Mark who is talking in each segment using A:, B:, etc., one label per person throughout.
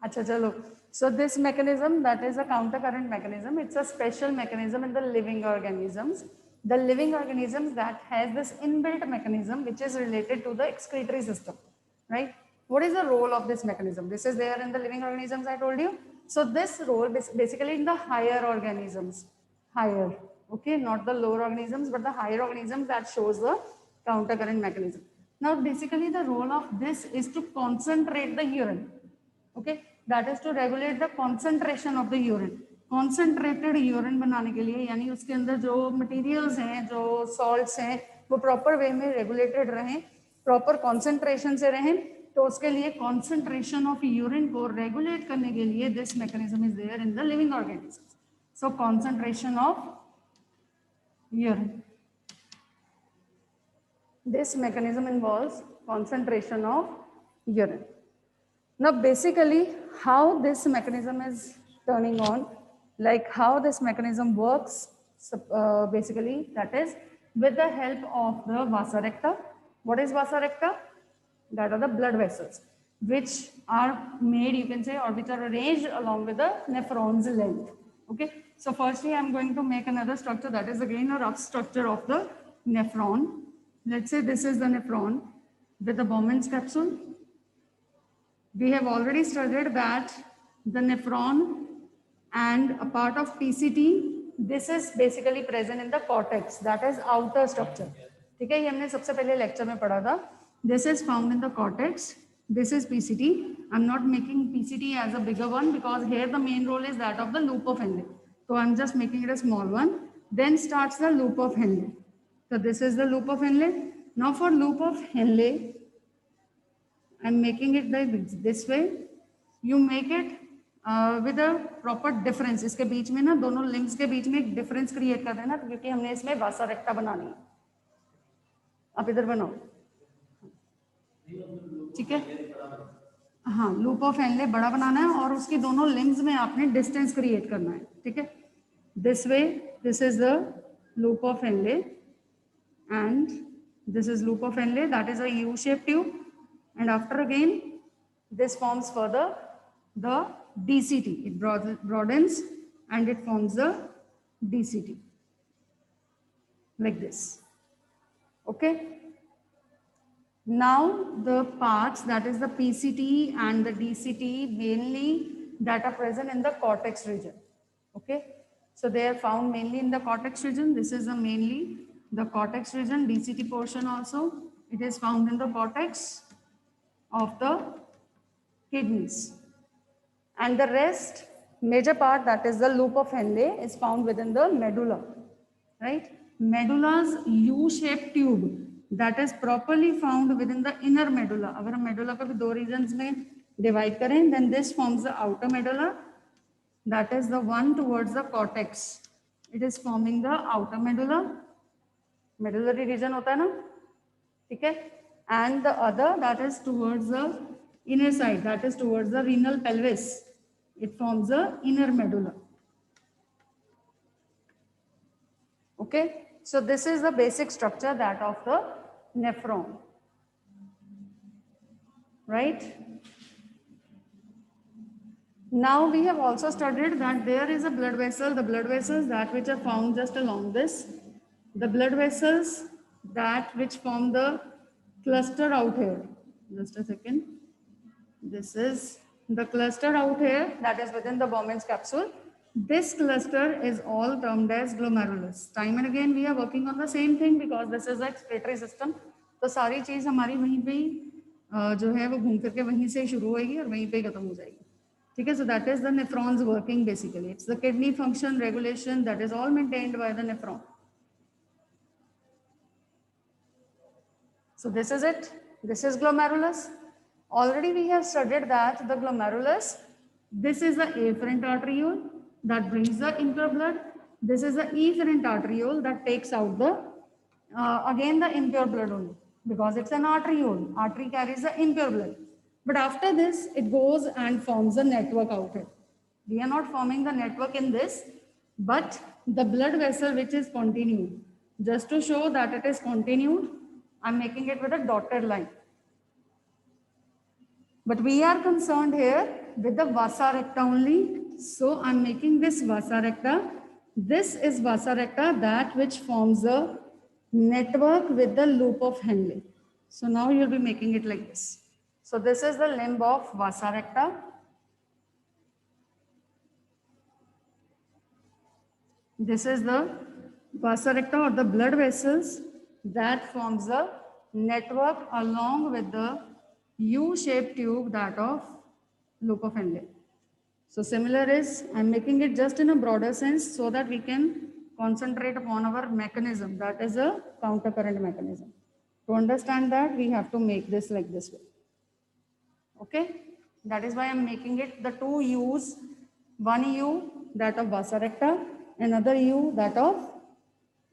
A: अच्छा चलो. So this mechanism, that is a counter current mechanism. It's a special mechanism in the living organisms. The living organisms that has this inbuilt mechanism which is related to the excretory system, right? What is the role of this mechanism? This is there in the living organisms, I told you. So this role is basically in the higher organisms, higher, okay, not the lower organisms, but the higher organisms that shows the counter current mechanism. Now basically the role of this is to concentrate the urine. Okay, that is to regulate the concentration of the urine. Concentrated urine बनाने के लिए यानी उसके अंदर जो materials हैं, जो salts हैं, वो proper way में regulated रहें, proper concentration से रहें, तो उसके लिए concentration of urine को regulate करने के लिए this mechanism is there in the living organisms. So concentration of urine. This mechanism involves concentration of urine. Now basically how this mechanism is turning on, like how this mechanism works, basically that is with the help of the vasa recta. What is vasa recta? That are the blood vessels which are made, you can say, or which are arranged along with the nephron's length. Okay, so firstly I am going to make another structure, that is again a rough structure of the nephron. Let's say this is the nephron with the Bowman's capsule. We have already studied that the nephron and a part of PCT, this is basically present in the cortex, that is outer structure. ठीक है, ये हमने सबसे पहले lecture में पढ़ा था. This is found in the cortex. This is PCT. I'm not making PCT as a bigger one because here the main role is that of the loop of Henle. So I'm just making it a small one. Then starts the loop of Henle. So this is the loop of Henle. Now for loop of Henle, I'm making it like this way. You make it with a proper difference. इसके बीच में ना दोनों limbs के बीच में एक difference create कर देना, क्योंकि हमने इसमें वासा रेक्टा बनानी है. आप इधर बनाओ, ठीक है. हाँ, लूप ऑफ हेनले बड़ा बनाना है और उसकी दोनों लिम्स में आपने डिस्टेंस क्रिएट करना है. ठीक है, this way, this is the loop of Henle and this is loop of Henle, that is a U-shaped tube, and after again this forms further the DCT. It broadens and it forms the DCT like this. Okay, now the parts, that is the PCT and the DCT, mainly that are present in the cortex region. Okay, so they are found mainly in the cortex region. This is the mainly the cortex region. DCT portion also, it is found in the cortex of the kidneys, and the rest major part, that is the loop of Henle, is found within the medulla, right? Medulla's U-shaped tube, that is properly found within the inner medulla. अगर हम medulla को भी दो regions में divide करें, then this forms the outer medulla, that is the one towards the cortex. It is forming the outer medulla. Medullary region होता है ना, ठीक है. And the other, that is towards the inner side, that is towards the renal pelvis. It forms the inner medulla. Okay, so this is the basic structure, that of the nephron, right? Now we have also studied that there is a blood vessel, the blood vessels that which are found just along this. The blood vessels that which form the cluster out here. Just a second. This is the cluster out here, that is within the Bowman's capsule. This cluster is all termed as glomerulus. Time and again we are working on the same thing because this is a excretory system. तो सारी चीज हमारी वहीं पे ही जो है वो घूम करके वहीं से शुरू होगी और वहीं पे खत्म हो जाएगी. ठीक है, so that is the nephron's working basically. It's the kidney function regulation, that is all maintained by the nephron. So this is it. This is glomerulus. Already we have studied that the glomerulus, this is the afferent arteriole that brings the impure blood. This is the efferent arteriole that takes out the again the impure blood only, because it's an arteriole. Artery carries the impure blood. But after this, it goes and forms a network out here. We are not forming the network in this, but the blood vessel which is continued. Just to show that it is continued, I'm making it with a dotted line. But we are concerned here with the vasa recta only. So I'm making this vasa recta. This is vasa recta, that which forms a network with the loop of Henle. So now you'll be making it like this. So this is the limb of vasa recta. This is the vasa recta or the blood vessels that forms a network along with the U-shaped tube, that of loop of Henle. So similar is, I'm making it just in a broader sense so that we can concentrate upon our mechanism, that is a counter current mechanism. To understand that, we have to make this like this way. Okay, that is why I'm making it the two U's, one U that of vasa recta, another U that of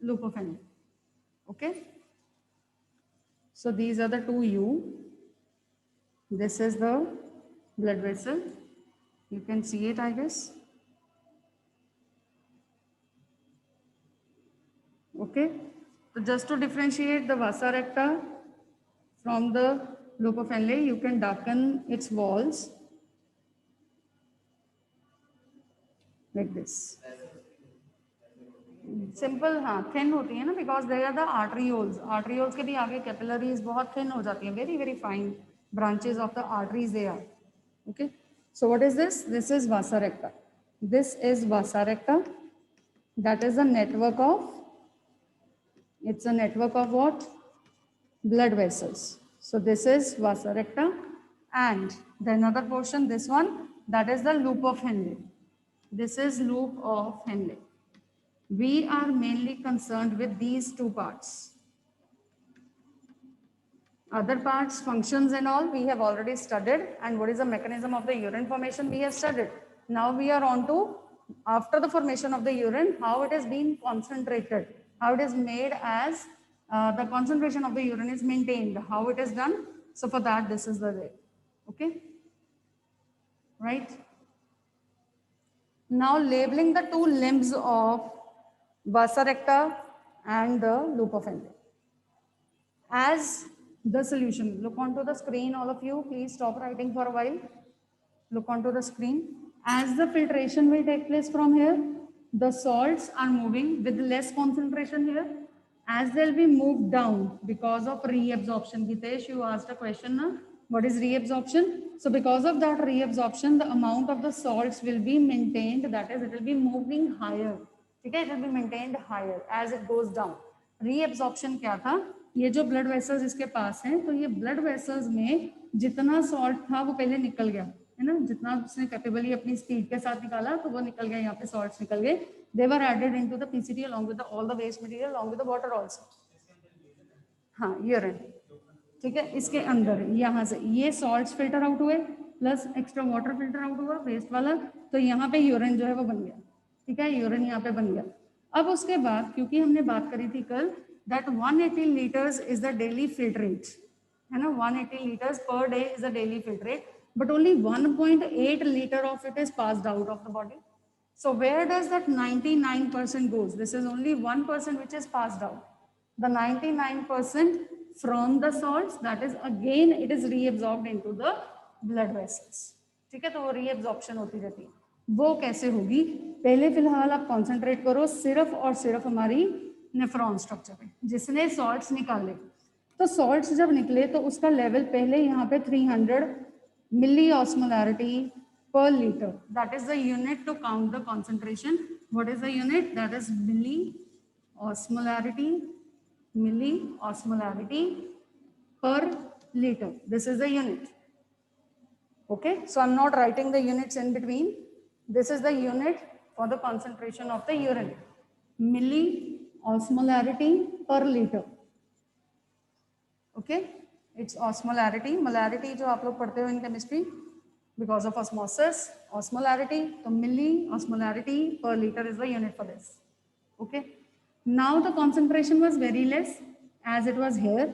A: loop of Henle. Okay, so these are the two U. This is the blood vessel. You can see it, I guess. Okay, so just to differentiate the vasa recta from the loop of Henle, you can darken its walls like this. Simple, हाँ thin होती है ना, because they are the arterioles. Arterioles के भी आगे capillaries बहुत thin हो जाती हैं, very very fine branches of the arteries they are. Okay, so what is this? This is vasa recta. This is vasa recta. That is a network of, it's a network of what? Blood vessels. So this is vasa recta, and the another portion, this one, that is the loop of Henle. This is loop of Henle. We are mainly concerned with these two parts. Other parts, functions and all, we have already studied, and what is the mechanism of the urine formation we have studied. Now we are on to, after the formation of the urine, how it has been concentrated, how it is made as the concentration of the urine is maintained, how it is done. So for that, this is the way. Okay, right? Now labeling the two limbs of vasa recta and the loop of Henle. As the solution, look onto the screen, all of you, please stop writing for a while. Look onto the screen. As the filtration will take place from here, the salts are moving with less concentration here. As they'll be moved down because of reabsorption. Gitesh, you asked a question, na? What is reabsorption? So because of that reabsorption, the amount of the salts will be maintained, that is, it will be moving higher. Okay, it will be maintained higher as it goes down. Reabsorption क्या था? ये जो blood vessels इसके पास हैं, तो ये blood vessels में जितना सॉल्ट था वो पहले निकल गया, है ना, जितना उसने कैपेबली अपनी स्पीड के साथ निकाला तो वो निकल गया, यहाँ पे सॉल्ट्स निकल गए. They were added into the PCT along with all the waste material along with the water also. हाँ, यूरिन, ठीक है, इसके अंदर यहाँ से ये सॉल्ट्स फिल्टर आउट हुए plus extra water filter out हुआ वेस्ट वाला, तो यहाँ पे यूरिन जो है वो बन गया. ठीक है, यूरिन यहाँ पे बन गया. अब उसके बाद, क्योंकि हमने बात करी थी कल that 180 liters is the daily filtrate, है ना, 180 liters per day is the daily filtrate, but only 1.8 liter of it is passed out of the body. So where does that 99% goes? This is only 1% which is passed out. The 99% from the salts, that is again it is reabsorbed into the blood vessels. ठीक है, तो वो reabsorption होती रहती है. वो कैसे होगी? पहले फिलहाल आप कॉन्सेंट्रेट करो सिर्फ और सिर्फ हमारी नेफ्रॉन स्ट्रक्चर पे, जिसने सॉल्ट्स निकाले. तो सॉल्ट्स जब निकले तो उसका लेवल पहले यहाँ पे 300 मिली osmolarity per liter. That is the unit to count the concentration. What is the unit? That is milli osmolarity per liter. This is the unit. Okay, so I'm not writing the units in between. This is the unit for the concentration of the urine. Milli osmolarity per liter. Okay, it's osmolarity. Molarity जो आप लोग पढ़ते हो in chemistry because of osmosis, osmolarity. तो milli osmolarity per liter is the unit for this. Okay, now the concentration was very less as it was here.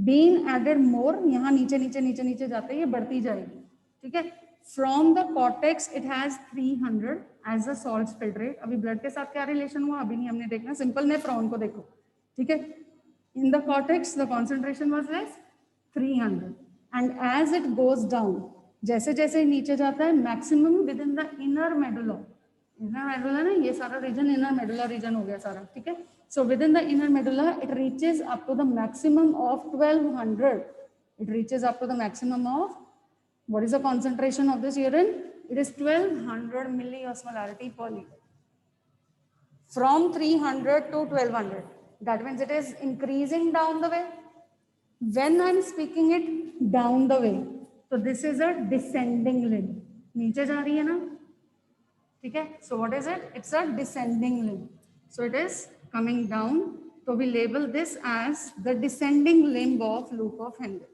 A: Being added more, यहाँ नीचे नीचे नीचे नीचे जाते ये बढ़ती जाएगी. ठीक है, from the cortex it has 300 as a salts filtrate. अभी blood के साथ क्या रिलेशन हुआ अभी नहीं हमने देखना, सिंपल नेफ्रॉन को देखो. ठीक है, in the cortex the concentration was less 300, and as it goes down जैसे जैसे नीचे जाता है maximum with in the inner medulla ना, ये सारा रीजन इनर मेडुला रीजन हो गया सारा, ठीक है. So with in the inner medulla it reaches up to the maximum of 1200. It reaches up to the maximum of, what is the concentration of this urine? It is 1200 milliosmolarity per liter. From 300 to 1200. That means it is increasing down the way. When I am speaking it down the way, so this is a descending limb. नीचे जा रही है ना, ठीक है. So what is it? It's a descending limb. So it is coming down. So we label this as the descending limb of loop of Henle.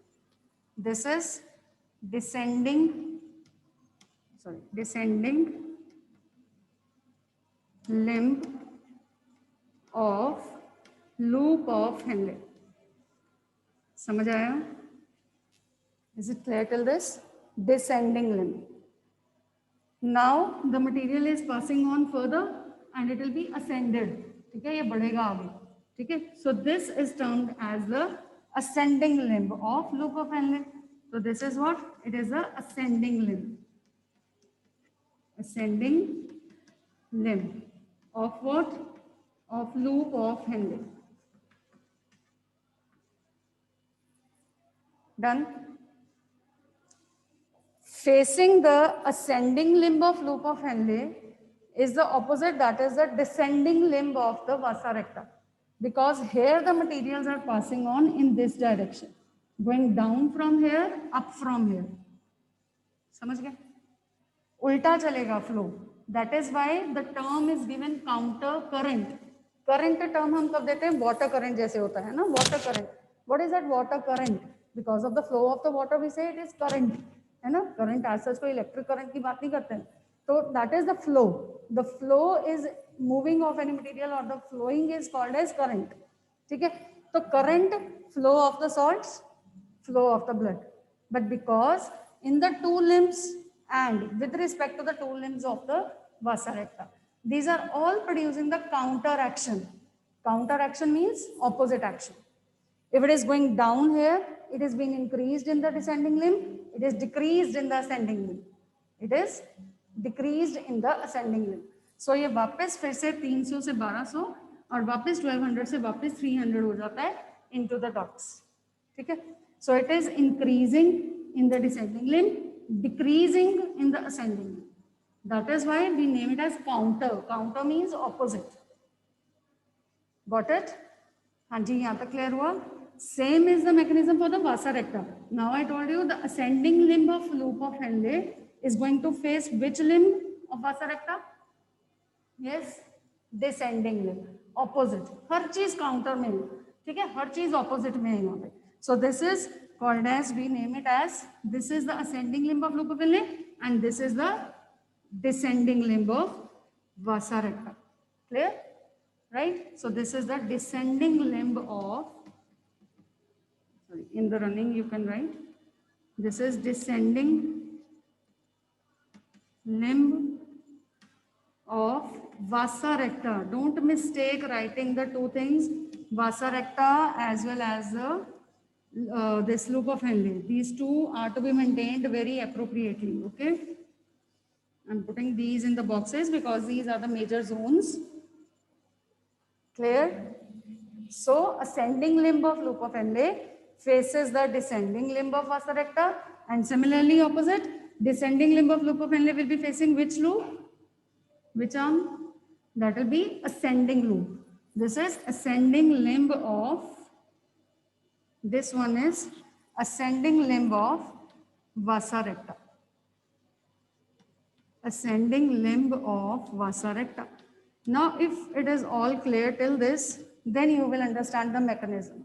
A: This is descending limb of loop of Henle. समझ आया? Is it clear till this? Descending limb. Now the material is passing on further and it will be ascended. ठीक है, ये बढ़ेगा आगे. ठीक है. So this is termed as the ascending limb of loop of Henle. So this is what? It is the ascending limb. Ascending limb of what? Of loop of Henle. Done. Facing the ascending limb of loop of Henle is the opposite, that is the descending limb of the vasa recta. Because here the materials are passing on in this direction, going down from here, up from here. समझ गए? उल्टा चलेगा flow. That is why the term is given counter current. Current term हम कब देते हैं? Water current जैसे होता है ना, water current. What is that water current? Because of the flow of the water we say it is current, है ना. Current as such कोई electric current की बात नहीं करते हैं. So that is the flow. The flow is moving of any material or the flowing is called as current. ठीक है. तो current, flow of the salts, flow of the blood. But because in the two limbs and with respect to the two limbs of the vasa recta, these are all producing the counter action. Counter action means opposite action. If it is going down here, it is being increased in the descending limb. It is decreased in the ascending limb. It is decreased in the ascending limb. So ये वापस फिर से 300 से 1200 और वापस 1200 से वापस 300 हो जाता है into the ducts. ठीक है. So it is increasing in the descending limb, decreasing in the ascending limb. That is why we name it as counter. Counter means opposite. Got it? हाँ जी, यहाँ तक clear हुआ? Same is the mechanism for the vasa recta. Now I told you the ascending limb of loop of Henle is going to face which limb of vasa recta? Yes, descending limb. Opposite. हर चीज counter में है, ठीक है. हर चीज opposite में है यहाँ पे. So this is called as, we name it as, this is the ascending limb of loop of Henle and this is the descending limb of vasa recta. Clear? Right? So this is the descending limb of, sorry, in the running you can write, this is descending limb of vasa recta. Don't mistake writing the two things, vasa recta as well as the this loop of Henle. These two are to be maintained very appropriately. Okay, I'm putting these in the boxes because these are the major zones. Clear? So ascending limb of loop of Henle faces the descending limb of vasa recta, and similarly opposite, descending limb of loop of Henle will be facing which loop? Which arm? That will be ascending loop. This is ascending limb of, this one is ascending limb of vasa recta. Ascending limb of vasa recta. Now, if it is all clear till this, then you will understand the mechanism.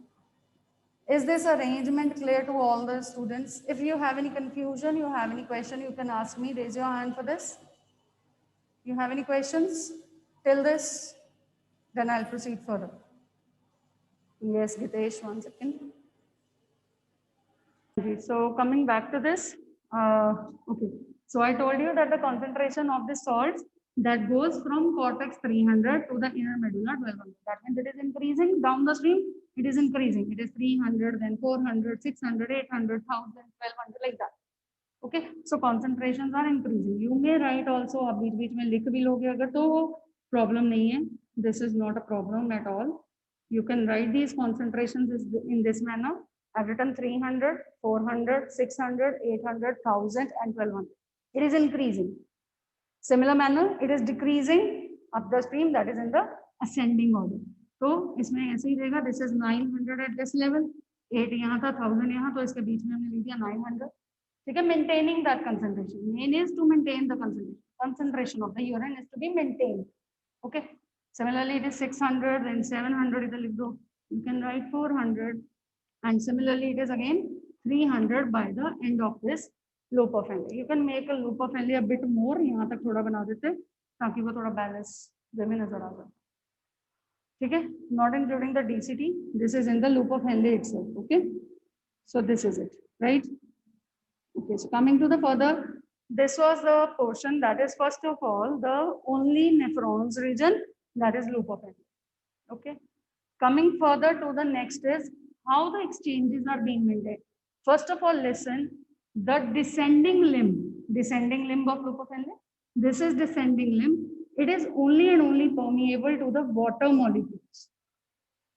A: Is this arrangement clear to all the students? If you have any confusion, you have any question, you can ask me. Raise your hand for this. You have any questions till this? Then I'll proceed further. Yes, Gitesh, 1 second. Okay, so coming back to this, okay. So I told you that the concentration of the salts that goes from cortex 300 to the inner medulla 1200. That means it is increasing down the stream. It is increasing. It is 300, then 400, 600, 800, 1000, 1200, like that. Okay, so concentrations are increasing. You may write also, आप बीच बीच में लिख भी लोगे अगर तो problem नहीं है. This is not a problem at all. You can write these concentrations in this manner. I've written 300, 400, 600, 800, 1000 and 1200. It is increasing. Similar manner, it is decreasing up the stream, that is in the ascending order. तो इसमें ऐसे ही रहेगा. This is 900 at this level, 8 यहाँ था, 1000 यहाँ, तो इसके बीच में हमने लिख दिया 900. ठीक है, maintaining that concentration. Main is to maintain the concentration. Concentration of the urine is to be maintained. Okay. Similarly, it is 600, then 700 इधर लिख दो. You can write 400, and similarly it is again 300 by the end of this loop of Henle. You can make a loop of Henle a bit more. यहाँ तक थोड़ा बना देते ताकि वो थोड़ा बैलेंस वे में नजर आ जाए. ठीक है, not including the DCT. This is in the loop of Henle itself. Okay, so this is it, right? Okay, so coming to the further, this was the portion that is first of all the only nephrons region, that is loop of Henle. Okay, coming further to the next is how the exchanges are being maintained. First of all, listen, the descending limb of loop of Henle, this is descending limb. It is only and only permeable to the water molecules.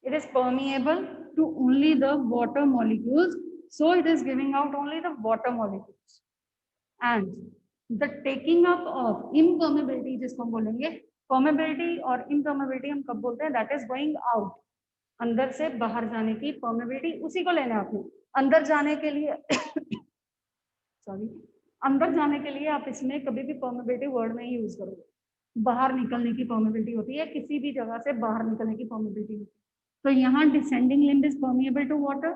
A: It is permeable to only the water molecules, so it is giving out only the water molecules. And the taking up of impermeability, जिसको हम बोलेंगे permeability और impermeability हम कब बोलते हैं, that is going out, अंदर से बाहर जाने की permeability, उसी को लेना है आपने. अंदर जाने के लिए सॉरी, अंदर जाने के लिए आप इसमें कभी भी permeability वर्ड नहीं यूज करोगे. बाहर निकलने की permeability होती है, किसी भी जगह से बाहर निकलने की permeability होती है. तो यहाँ descending limb is permeable to water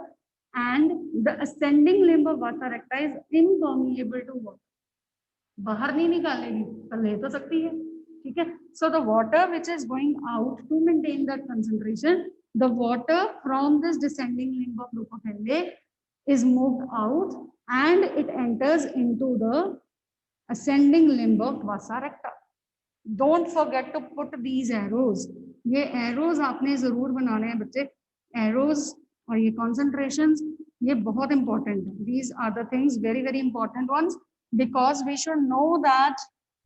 A: and the ascending limb of vasa recta is impermeable to water. बाहर नहीं निकालेगी, पर ले तो सकती है. ठीक है, so the water which is going out to maintain that concentration, the water from this descending limb of loop of Henle is moved out and it enters into the ascending limb of vasa recta. Don't forget to put these arrows. ये arrows आपने जरूर बनाने हैं बच्चे. Arrows और ये concentrations ये बहुत important है. These are the things, very very important ones, because we should know that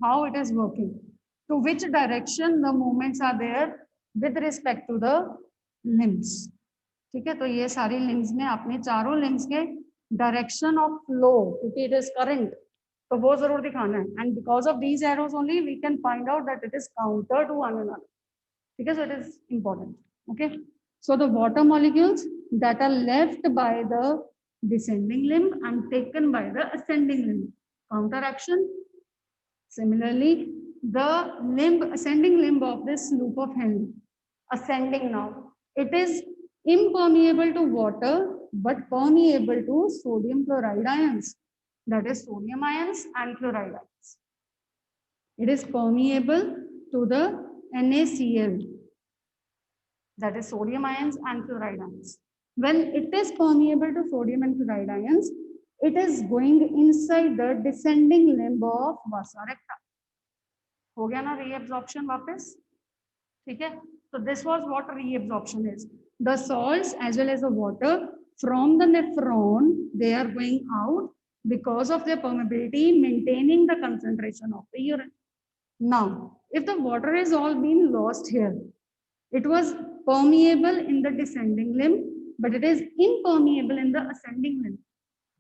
A: how it is working, to which direction the movements are there with respect to the limbs. ठीक है, तो ये सारी limbs में आपने चारों limbs के direction of flow, क्योंकि it is current, तो वो जरूर दिखाना है. And because of these arrows only we can find out that it is counter to one another. ठीक है, so it is important. Okay, so the water molecules that are left by the descending limb and taken by the ascending limb, counteraction. Similarly, the limb, ascending limb of this loop of Henle, ascending now, it is impermeable to water but permeable to sodium chloride ions, that is sodium ions and chloride ions. It is permeable to the NaCl, that is sodium ions and chloride ions. When it is permeable to sodium and chloride ions, it is going inside the descending limb of vasa recta. हो गया ना reabsorption वापस. ठीक है, so this was what reabsorption is. The salts as well as the water from the nephron, they are going out because of their permeability, maintaining the concentration of the urine. Now, if the water is all been lost here, it was permeable in the descending limb, but it is impermeable in the ascending limb.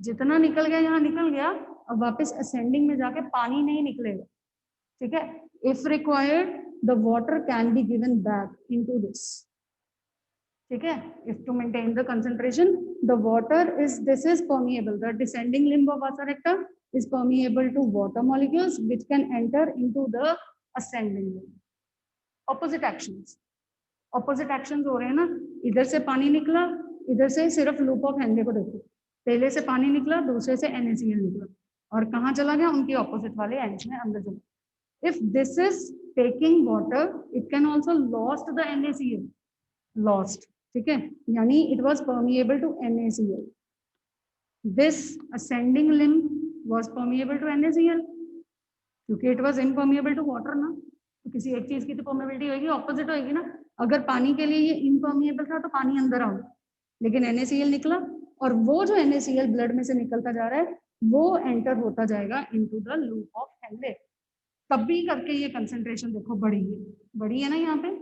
A: जितना निकल गया यहाँ निकल गया, अब वापस ascending में जाके पानी नहीं निकलेगा. ठीक है, if required, the water can be given back into this. ठीक है, if to maintain the concentration, the water is, this is permeable. The descending limb of vasa recta is permeable to water molecules which can enter into the ascending limb. Opposite actions. Opposite actions हो रहे हैं ना, इधर से पानी निकला, इधर से सिर्फ लूप ऑफ हेनले को देखो, पहले से पानी निकला, दूसरे से NaCl निकला, और कहाँ चला गया, उनकी ऑपोजिट वाले एंड्स में अंदर चला. If this is taking water, it can also lost the NaCl, lost. ठीक है, यानी it was permeable to NaCl. This ascending limb was permeable to NaCl, क्योंकि it was impermeable to water ना, तो किसी एक चीज की तो permeability होगी, ऑपोजिट होगी ना. अगर पानी के लिए ये impermeable था तो पानी अंदर आओ, लेकिन NaCl निकला, और वो जो NaCl ब्लड में से निकलता जा रहा है वो एंटर होता जाएगा into the loop of Henle, तब भी करके ये कंसंट्रेशन देखो बढ़ी है ना यहाँ पे,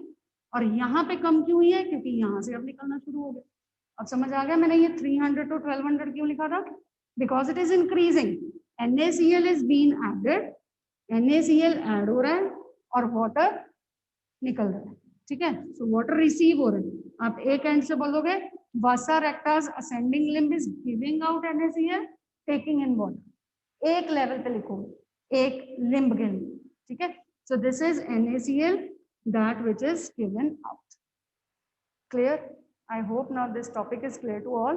A: और यहाँ पे कम क्यों हुई है, क्योंकि यहाँ से अब निकलना शुरू हो गया। अब समझ आ गया मैंने ये 300 to 1200 क्यों लिखा था, because it is increasing, NaCl is been added, NaCl add हो रहा है और वाटर निकल रहा है, ठीक है। सो वाटर रिसीव हो रहा है, आप एक एंड से बोलोगे vasa recta ascending limb is giving out NaCl taking in water, एक लेवल पे लिखो, एक लिम्ब के लिए, ठीक है। So this is NaCl that which is given out. Clear? I hope now this topic is clear to all.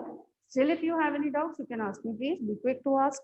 A: Still, if you have any doubts, you can ask me, please. Be quick to ask.